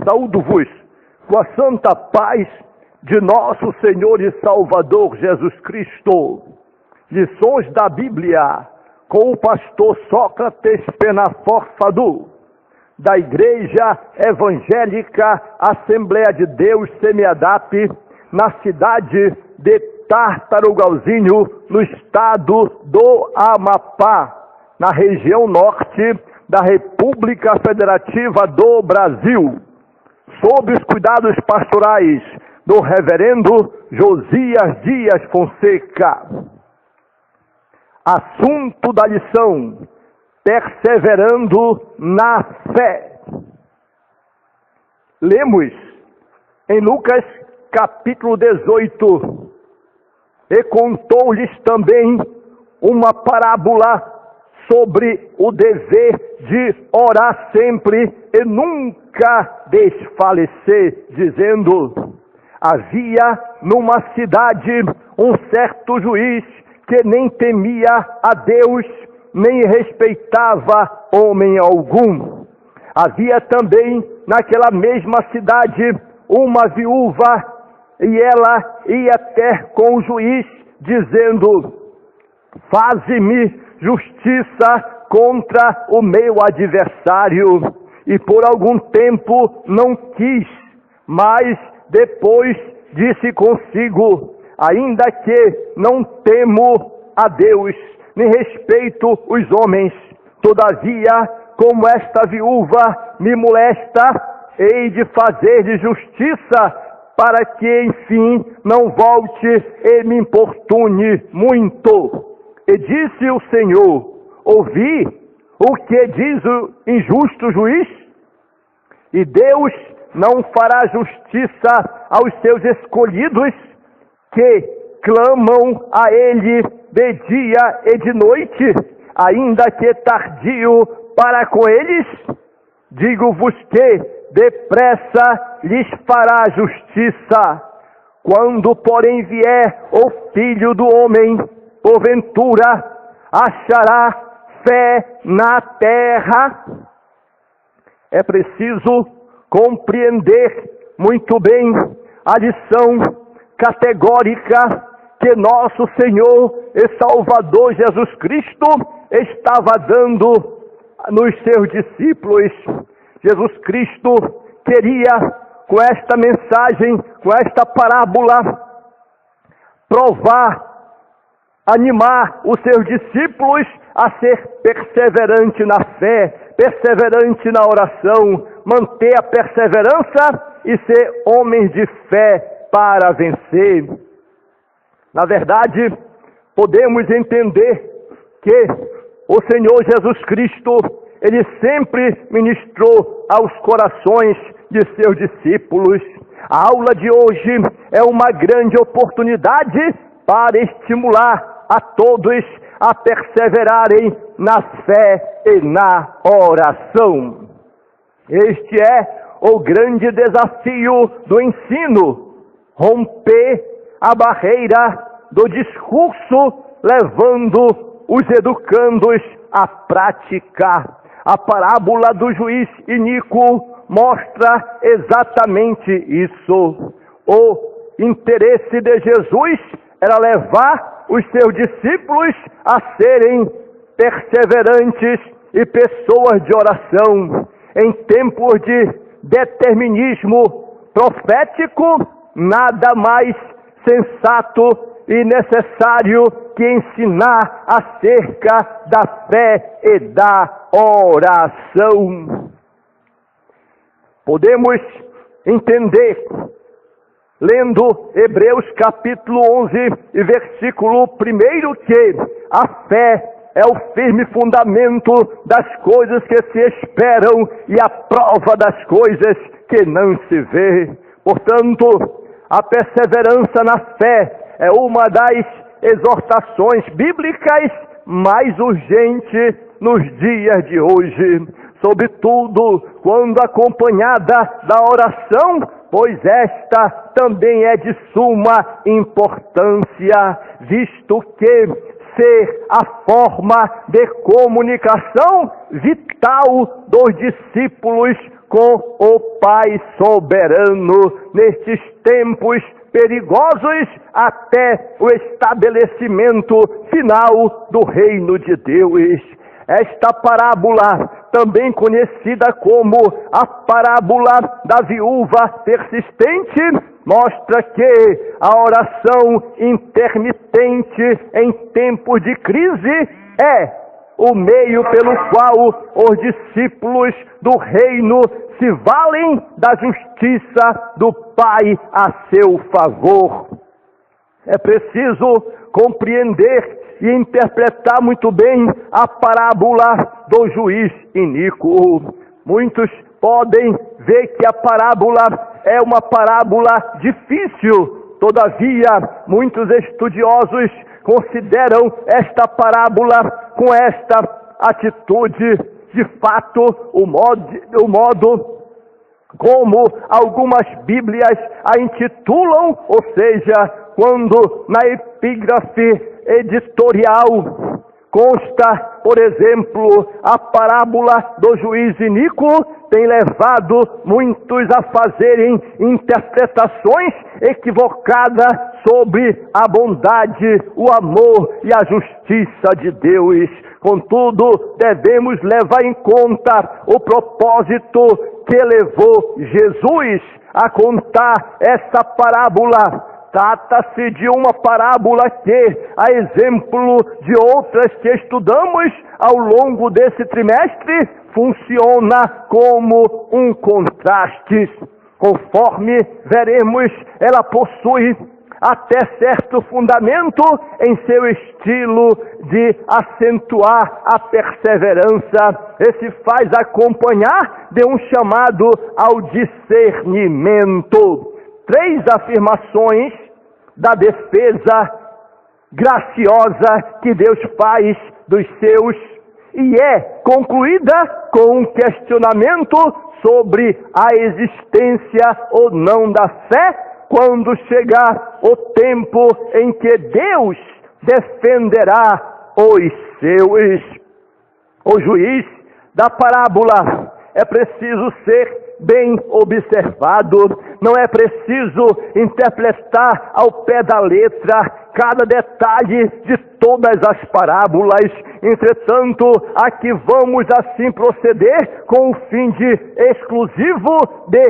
Saúdo-vos com a santa paz de nosso Senhor e Salvador Jesus Cristo. Lições da Bíblia com o pastor Sócrates Penaforfadu, da Igreja Evangélica Assembleia de Deus Semiadap, na cidade de Tartarugalzinho, no estado do Amapá, na região norte da República Federativa do Brasil, sob os cuidados pastorais do reverendo Josias Dias Fonseca. Assunto da lição: perseverando na fé. Lemos em Lucas capítulo 18: e contou-lhes também uma parábola sobre o dever de orar sempre e nunca desfalecer, dizendo: havia numa cidade um certo juiz que nem temia a Deus, nem respeitava homem algum. Havia também naquela mesma cidade uma viúva, e ela ia ter com o juiz, dizendo: faze-me justiça contra o meu adversário. E por algum tempo não quis, mas depois disse consigo: ainda que não temo a Deus, nem respeito os homens, todavia, como esta viúva me molesta, hei de fazer-lhe justiça, para que, enfim, não volte e me importune muito. E disse o Senhor: ouvi o que diz o injusto juiz? E Deus não fará justiça aos seus escolhidos, que clamam a Ele de dia e de noite, ainda que tardio para com eles? Digo-vos que depressa lhes fará justiça. Quando, porém, vier o Filho do Homem, porventura achará fé na terra? É preciso compreender muito bem a lição categórica que nosso Senhor e Salvador Jesus Cristo estava dando nos seus discípulos. Jesus Cristo queria, com esta mensagem, com esta parábola, provar, animar os seus discípulos a ser perseverante na fé, perseverante na oração, manter a perseverança e ser homens de fé para vencer. Na verdade, podemos entender que o Senhor Jesus Cristo, Ele sempre ministrou aos corações de seus discípulos. A aula de hoje é uma grande oportunidade para estimular a todos a perseverarem na fé e na oração. Este é o grande desafio do ensino: romper a barreira do discurso, levando os educandos a praticar. A parábola do juiz iníquo mostra exatamente isso. O interesse de Jesus era levar os seus discípulos a serem perseverantes e pessoas de oração. Em tempos de determinismo profético, nada mais sensato e necessário que ensinar acerca da fé e da oração. Podemos entender, lendo Hebreus capítulo 11 e versículo 1, que a fé é o firme fundamento das coisas que se esperam e a prova das coisas que não se vê. Portanto, a perseverança na fé é uma das exortações bíblicas mais urgentes nos dias de hoje, sobretudo quando acompanhada da oração, pois esta também é de suma importância, visto que ser a forma de comunicação vital dos discípulos com o Pai soberano nestes tempos perigosos até o estabelecimento final do reino de Deus. Esta parábola, também conhecida como a parábola da viúva persistente, mostra que a oração intermitente em tempos de crise é o meio pelo qual os discípulos do reino se valem da justiça do Pai a seu favor. É preciso compreender e interpretar muito bem a parábola do juiz iníquo. Muitos podem ver que a parábola é uma parábola difícil. Todavia, muitos estudiosos consideram esta parábola com esta atitude. De fato, o modo como algumas Bíblias a intitulam, ou seja, quando na epígrafe editorial consta, por exemplo, a parábola do juiz iníquo, tem levado muitos a fazerem interpretações equivocadas sobre a bondade, o amor e a justiça de Deus. Contudo, devemos levar em conta o propósito que levou Jesus a contar essa parábola. Trata-se de uma parábola que, a exemplo de outras que estudamos ao longo desse trimestre, funciona como um contraste. Conforme veremos, ela possui até certo fundamento em seu estilo de acentuar a perseverança e se faz acompanhar de um chamado ao discernimento. 3 afirmações da defesa graciosa que Deus faz dos seus e é concluída com um questionamento sobre a existência ou não da fé quando chegar o tempo em que Deus defenderá os seus. O juiz da parábola é preciso ser bem observado, não é preciso interpretar ao pé da letra cada detalhe de todas as parábolas. Entretanto, aqui vamos assim proceder com o fim exclusivo de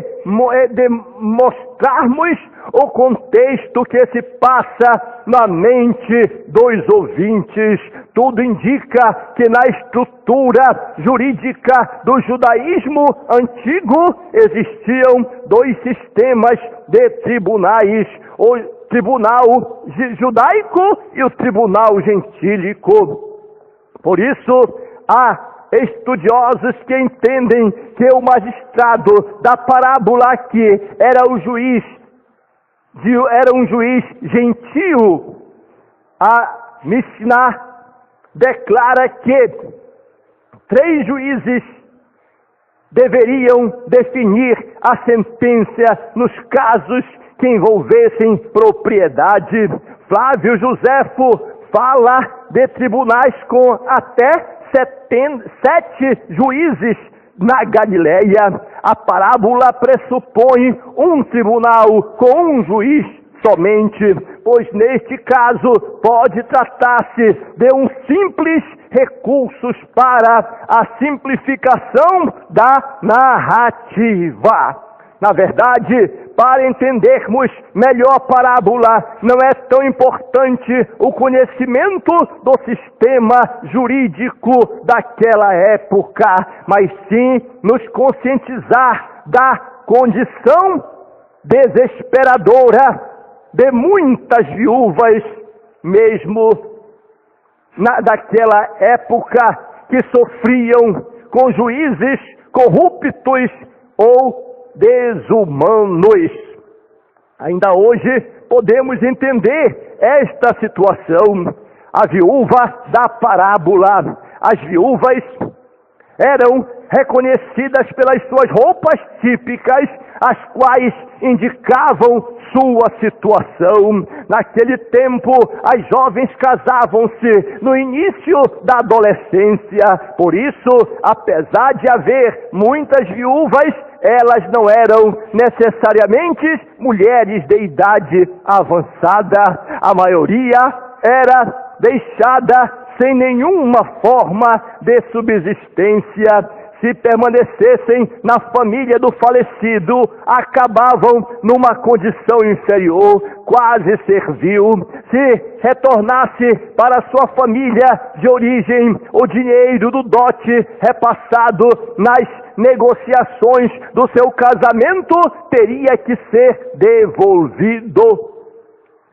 mostrarmos o contexto que se passa na mente dos ouvintes. Tudo indica que na estrutura jurídica do judaísmo antigo existiam 2 sistemas de tribunais, o tribunal judaico e o tribunal gentílico. Por isso, há estudiosos que entendem que o magistrado da parábola aqui era um juiz gentio. A Mishnah declara que 3 juízes deveriam definir a sentença nos casos que envolvessem propriedade. Flávio Joséfo fala de tribunais com até 7 juízes na Galileia. A parábola pressupõe um tribunal com um juiz somente, pois neste caso pode tratar-se de um simples recurso para a simplificação da narrativa. Na verdade, para entendermos melhor a parábola, não é tão importante o conhecimento do sistema jurídico daquela época, mas sim nos conscientizar da condição desesperadora de muitas viúvas, mesmo daquela época, que sofriam com juízes corruptos ou desumanos. Ainda hoje podemos entender esta situação. A viúva da parábola. As viúvas eram reconhecidas pelas suas roupas típicas, as quais indicavam sua situação. Naquele tempo, as jovens casavam-se no início da adolescência. Por isso, apesar de haver muitas viúvas, elas não eram necessariamente mulheres de idade avançada. A maioria era deixada sem nenhuma forma de subsistência. Se permanecessem na família do falecido, acabavam numa condição inferior, quase servil. Se retornasse para sua família de origem, o dinheiro do dote repassado nas negociações do seu casamento teria que ser devolvido.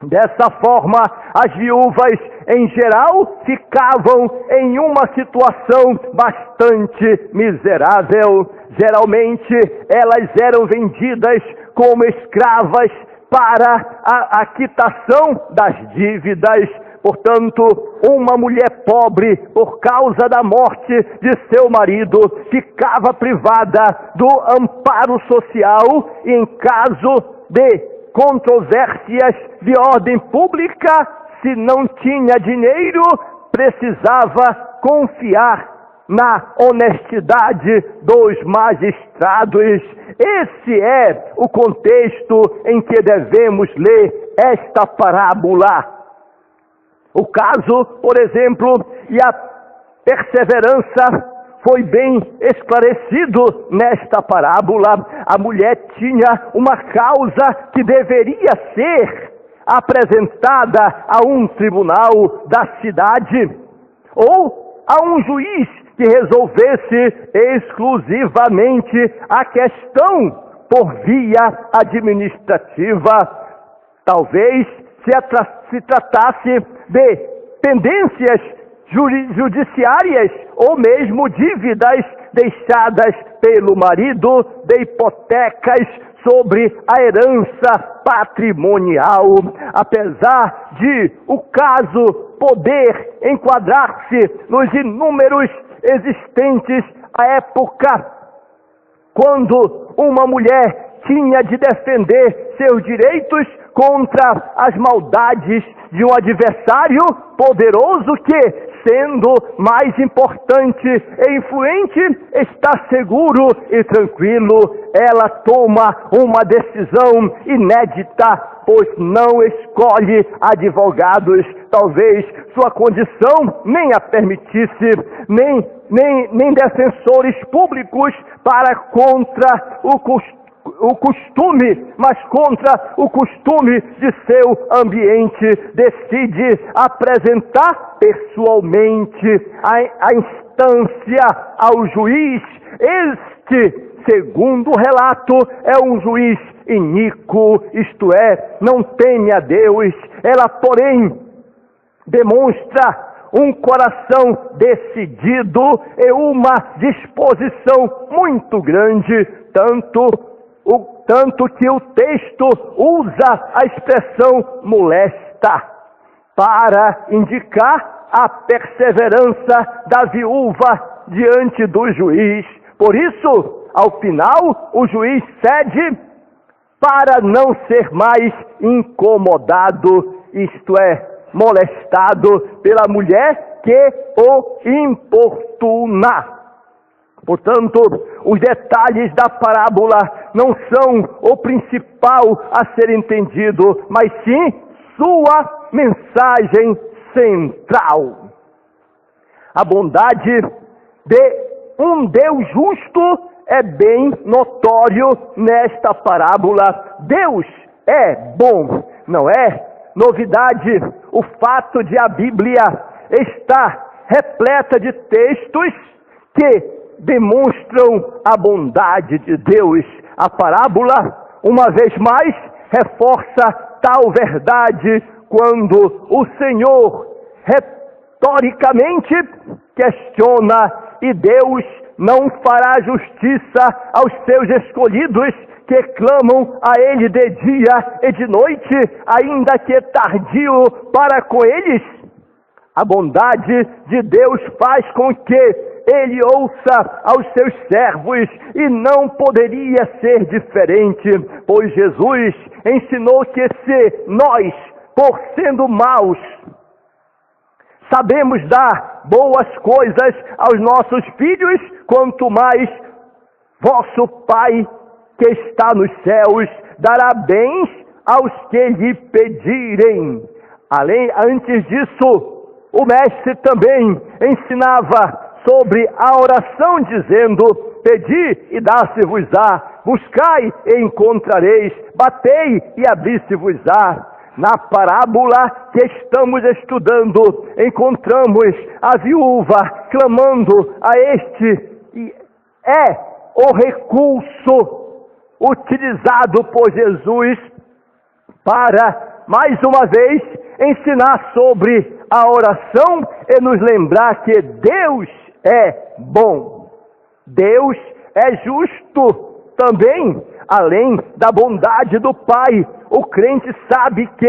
Dessa forma, as viúvas, em geral, ficavam em uma situação bastante miserável. Geralmente, elas eram vendidas como escravas para a quitação das dívidas. Portanto, uma mulher pobre, por causa da morte de seu marido, ficava privada do amparo social e, em caso de controvérsias de ordem pública, se não tinha dinheiro, precisava confiar na honestidade dos magistrados. Esse é o contexto em que devemos ler esta parábola. O caso, por exemplo, e a perseverança foi bem esclarecido nesta parábola. A mulher tinha uma causa que deveria ser apresentada a um tribunal da cidade ou a um juiz que resolvesse exclusivamente a questão por via administrativa. Talvez se tratasse de pendências judiciárias ou mesmo dívidas deixadas pelo marido, de hipotecas sobre a herança patrimonial. Apesar de o caso poder enquadrar-se nos inúmeros existentes à época, quando uma mulher tinha de defender seus direitos contra as maldades de um adversário poderoso que, sendo mais importante e influente, está seguro e tranquilo. Ela toma uma decisão inédita, pois não escolhe advogados. Talvez sua condição nem a permitisse, nem defensores públicos para contra o costume, mas contra o costume de seu ambiente, decide apresentar pessoalmente a instância ao juiz. Este, segundo o relato, é um juiz iníquo, isto é, não teme a Deus. Ela, porém, demonstra um coração decidido e uma disposição muito grande, tanto que o texto usa a expressão molesta para indicar a perseverança da viúva diante do juiz. Por isso, ao final, o juiz cede para não ser mais incomodado, isto é, molestado pela mulher que o importuna. Portanto, os detalhes da parábola não são o principal a ser entendido, mas sim sua mensagem central. A bondade de um Deus justo é bem notório nesta parábola. Deus é bom, não é novidade o fato de a Bíblia estar repleta de textos que demonstram a bondade de Deus. A parábola, uma vez mais, reforça tal verdade quando o Senhor retoricamente questiona: e Deus não fará justiça aos seus escolhidos que clamam a Ele de dia e de noite, ainda que tardio para com eles? A bondade de Deus faz com que Ele ouça aos seus servos, e não poderia ser diferente, pois Jesus ensinou que se nós, por sendo maus, sabemos dar boas coisas aos nossos filhos, quanto mais vosso Pai que está nos céus dará bens aos que lhe pedirem. Antes disso, o mestre também ensinava sobre a oração, dizendo: pedi e dá-se-vos-á, buscai e encontrareis, batei e abri-se-vos-á. Na parábola que estamos estudando, encontramos a viúva clamando a este, e é o recurso utilizado por Jesus para, mais uma vez, ensinar sobre a oração e nos lembrar que Deus é bom. Deus é justo também. Além da bondade do Pai, o crente sabe que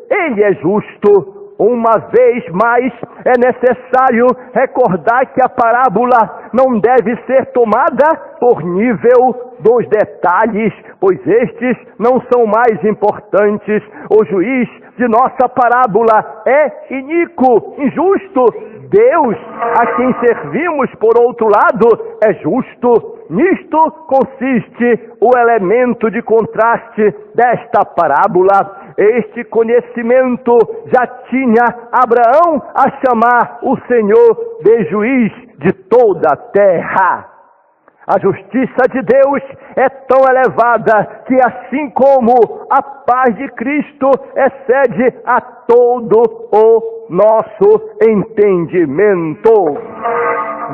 Ele é justo. Uma vez mais, é necessário recordar que a parábola não deve ser tomada por nível dos detalhes, pois estes não são mais importantes. O juiz de nossa parábola é iníquo, injusto. Deus, a quem servimos, por outro lado, é justo. Nisto consiste o elemento de contraste desta parábola. Este conhecimento já tinha Abraão a chamar o Senhor de juiz de toda a terra. A justiça de Deus é tão elevada que, assim como a paz de Cristo excede a todo o nosso entendimento,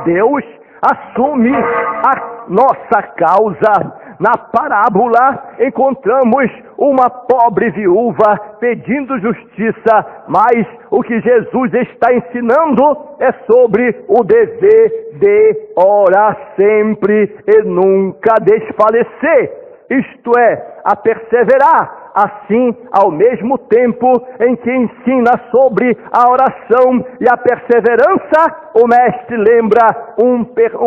Deus assume a nossa causa. Na parábola encontramos uma pobre viúva pedindo justiça, mas o que Jesus está ensinando é sobre o dever de orar sempre e nunca desfalecer, isto é, a perseverar. Assim, ao mesmo tempo em que ensina sobre a oração e a perseverança, o mestre lembra um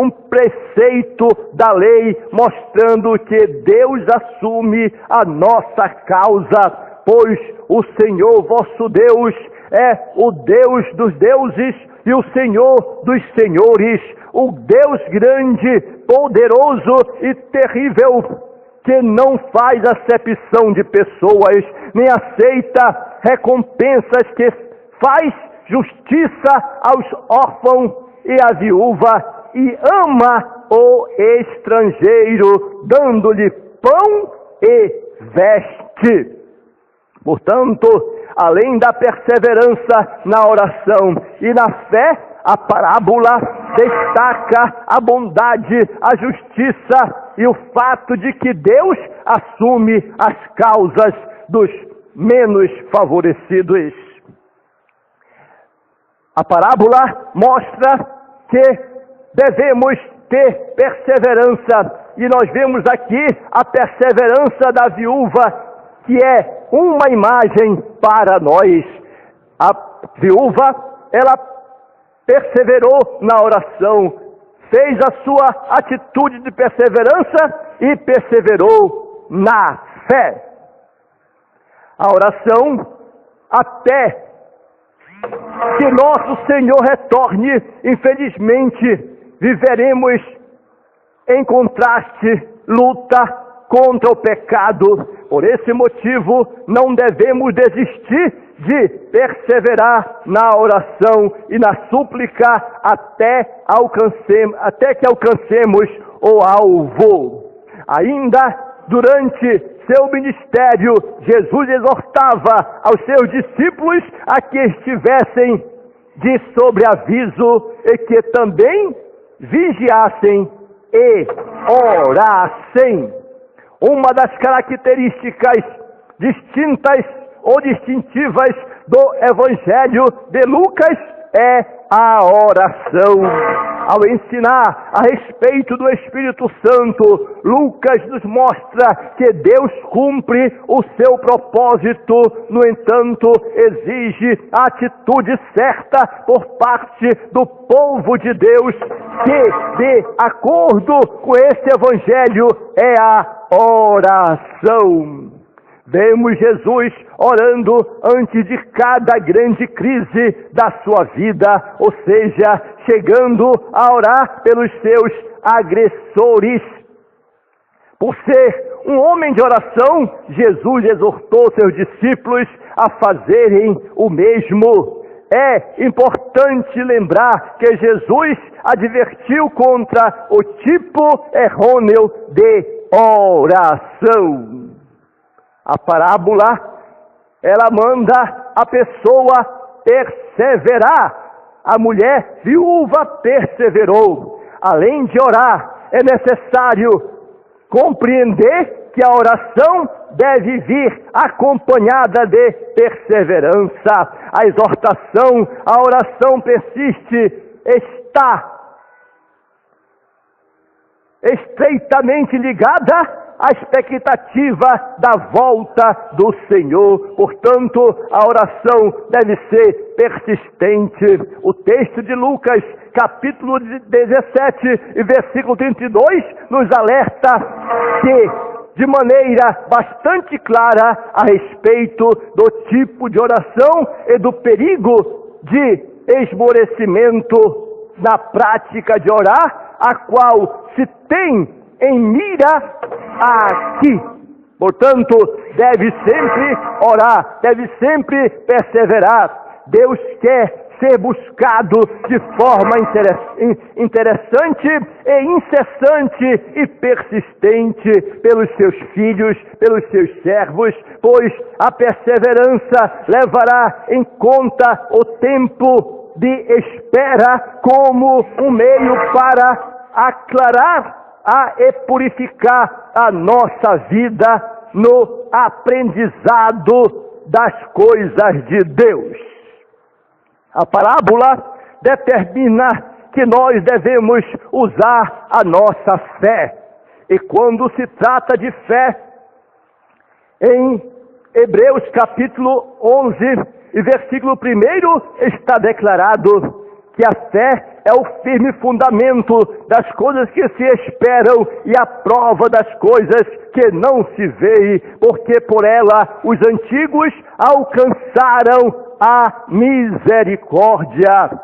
preceito da lei, mostrando que Deus assume a nossa causa, pois o Senhor vosso Deus é o Deus dos deuses e o Senhor dos senhores, o Deus grande, poderoso e terrível, que não faz acepção de pessoas, nem aceita recompensas, que faz justiça aos órfãos e à viúva, e ama o estrangeiro, dando-lhe pão e veste. Portanto, além da perseverança na oração e na fé, a parábola destaca a bondade, a justiça e o fato de que Deus assume as causas dos menos favorecidos. A parábola mostra que devemos ter perseverança, e nós vemos aqui a perseverança da viúva, que é uma imagem para nós. A viúva, ela perseverou na oração, fez a sua atitude de perseverança e perseverou na fé. A oração, até que nosso Senhor retorne, infelizmente, viveremos em contraste, luta contra o pecado. Por esse motivo, não devemos desistir de perseverar na oração e na súplica até que alcancemos o alvo. Ainda durante seu ministério, Jesus exortava aos seus discípulos a que estivessem de sobreaviso e que também vigiassem e orassem. Uma das características distintas ou distintivas do Evangelho de Lucas é a oração. ao ensinar a respeito do Espírito Santo, Lucas nos mostra que Deus cumpre o seu propósito, no entanto, exige a atitude certa por parte do povo de Deus, que, de acordo com esse Evangelho, é a oração. Vemos Jesus orando antes de cada grande crise da sua vida, ou seja, chegando a orar pelos seus agressores. Por ser um homem de oração, Jesus exortou seus discípulos a fazerem o mesmo. É importante lembrar que Jesus advertiu contra o tipo errôneo de oração. A parábola, ela manda a pessoa perseverar. A mulher viúva perseverou. Além de orar, é necessário compreender que a oração deve vir acompanhada de perseverança. A exortação, a oração persiste, está estreitamente ligada à expectativa da volta do Senhor. Portanto, a oração deve ser persistente. O texto de Lucas, capítulo 17 e versículo 32, nos alerta que, de maneira bastante clara, a respeito do tipo de oração e do perigo de esmorecimento na prática de orar, a qual se tem em mira aqui. Portanto, deve sempre orar, deve sempre perseverar. Deus quer ser buscado de forma interessante e incessante e persistente pelos seus filhos, pelos seus servos, pois a perseverança levará em conta o tempo de espera como um meio para aclarar e purificar a nossa vida no aprendizado das coisas de Deus. A parábola determina que nós devemos usar a nossa fé. E quando se trata de fé, em Hebreus capítulo 11 e versículo 1 está declarado que a fé é o firme fundamento das coisas que se esperam e a prova das coisas que não se veem, porque por ela os antigos alcançaram a misericórdia.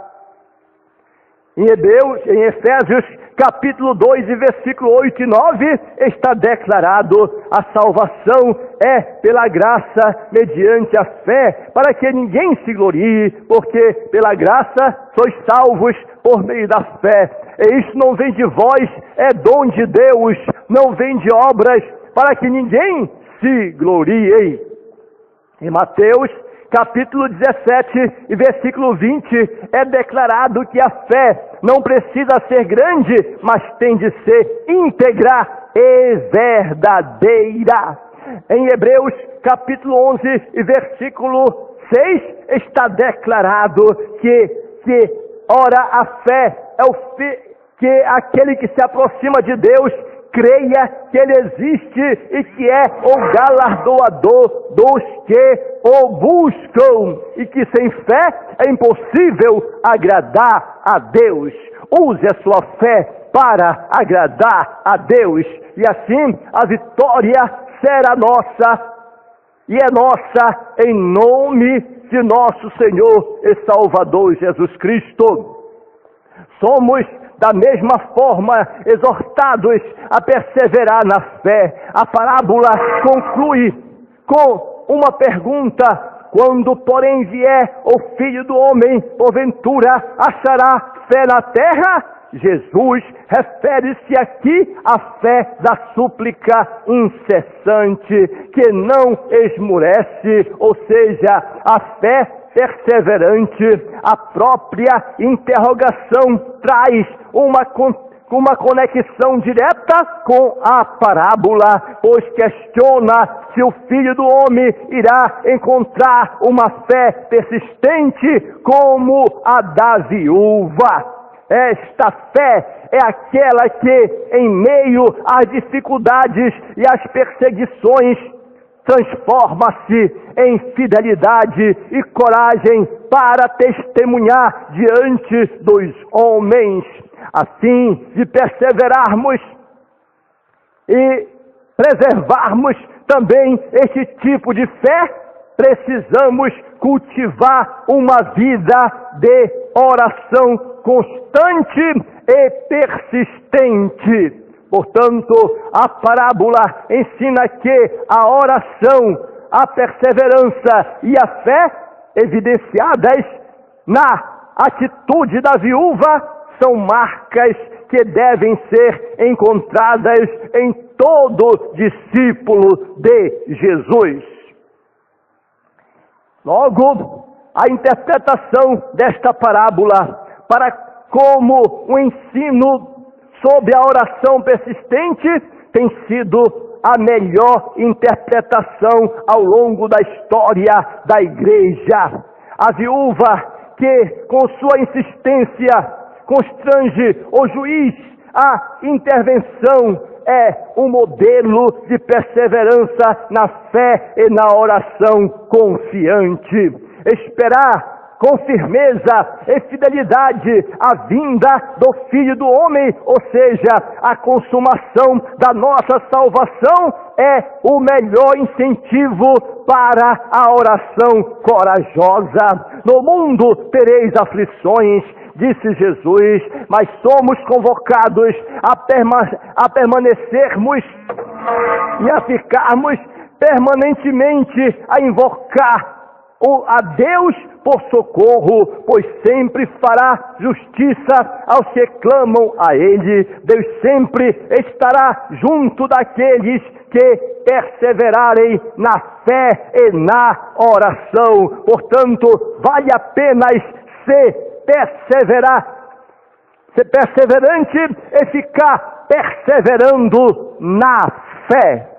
Em Efésios capítulo 2 e versículo 8 e 9 está declarado: a salvação é pela graça mediante a fé, para que ninguém se glorie, porque pela graça sois salvos por meio da fé. E isso não vem de vós, é dom de Deus, não vem de obras, para que ninguém se glorie. Em Mateus capítulo 17 e versículo 20, é declarado que a fé não precisa ser grande, mas tem de ser íntegra e verdadeira. Em Hebreus capítulo 11 e versículo 6, está declarado que ora, a fé é que aquele que se aproxima de Deus creia que Ele existe e que é o galardoador dos que o buscam, e que sem fé é impossível agradar a Deus. Use a sua fé para agradar a Deus, e assim a vitória será nossa, e é nossa em nome de nosso Senhor e Salvador Jesus Cristo. Somos da mesma forma exortados a perseverar na fé. A parábola conclui com uma pergunta: quando porém vier o Filho do Homem, porventura achará fé na terra? Jesus refere-se aqui à fé da súplica incessante, que não esmorece, ou seja, a fé perseverante. A própria interrogação traz uma conexão direta com a parábola, pois questiona se o Filho do Homem irá encontrar uma fé persistente como a da viúva. Esta fé é aquela que, em meio às dificuldades e às perseguições, transforma-se em fidelidade e coragem para testemunhar diante dos homens. Assim, de perseverarmos e preservarmos também este tipo de fé, precisamos cultivar uma vida de oração constante e persistente. Portanto, a parábola ensina que a oração, a perseverança e a fé, evidenciadas na atitude da viúva, são marcas que devem ser encontradas em todo discípulo de Jesus. Logo, a interpretação desta parábola para como um ensino sobre a oração persistente tem sido a melhor interpretação ao longo da história da igreja. A viúva que, com sua insistência, constrange o juiz à intervenção, é um modelo de perseverança na fé e na oração confiante. Esperar com firmeza e fidelidade a vinda do Filho do Homem, ou seja, a consumação da nossa salvação, é o melhor incentivo para a oração corajosa. No mundo tereis aflições, disse Jesus, mas somos convocados a permanecermos e a ficarmos permanentemente a invocar a Deus por socorro, pois sempre fará justiça aos que clamam a Ele. Deus sempre estará junto daqueles que perseverarem na fé e na oração. Portanto, vale a pena ser perseverante e ficar perseverando na fé.